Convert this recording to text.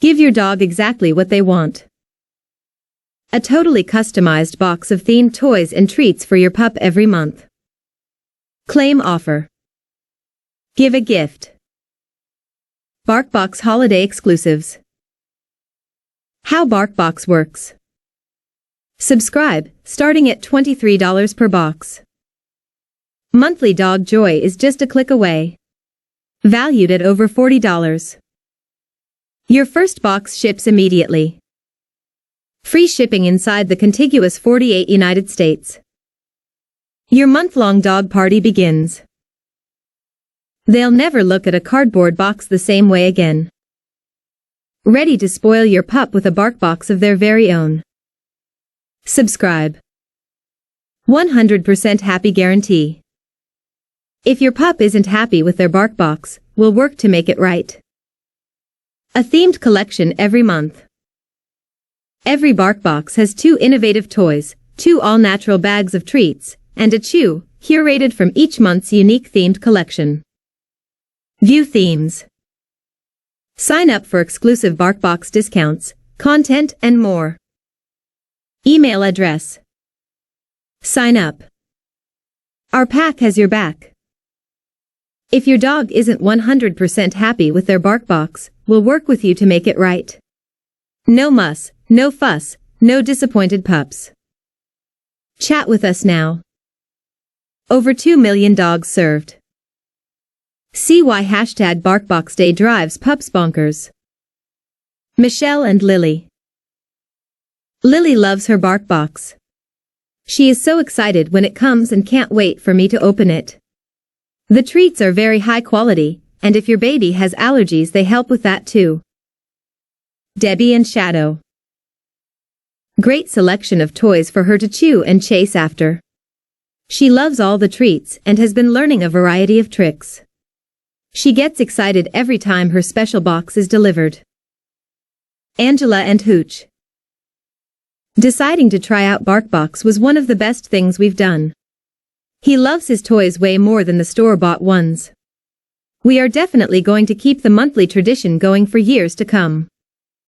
Give your dog exactly what they want. A totally customized box of themed toys and treats for your pup every month. Claim offer. Give a gift. Barkbox holiday exclusives. How Barkbox works. Subscribe, starting at $23 per box. Monthly dog joy is just a click away. Valued at over $40. Your first box ships immediately. Free shipping inside the contiguous 48 United States. Your month-long dog party begins. They'll never look at a cardboard box the same way again. Ready to spoil your pup with a Barkbox of their very own. Subscribe. 100% happy guarantee. If your pup isn't happy with their Barkbox, we'll work to make it right. A themed collection every month. Every Barkbox has 2 innovative toys, 2 all-natural bags of treats, and a chew, curated from each month's unique themed collection. View themes. Sign up for exclusive Barkbox discounts, content, and more. Email address. Sign up. Our pack has your back. If your dog isn't 100% happy with their Barkbox, we'll work with you to make it right. No muss, no fuss, no disappointed pups. Chat with us now. Over 2 million dogs served. See why #Barkbox Day drives pups bonkers. Michelle and Lily. Lily loves her Barkbox. She is so excited when it comes and can't wait for me to open it. The treats are very high quality, and if your baby has allergies they help with that too. Debbie and Shadow. Great selection of toys for her to chew and chase after. She loves all the treats and has been learning a variety of tricks. She gets excited every time her special box is delivered. Angela and Hooch. Deciding to try out Barkbox was one of the best things we've done. He loves his toys way more than the store-bought ones. We are definitely going to keep the monthly tradition going for years to come.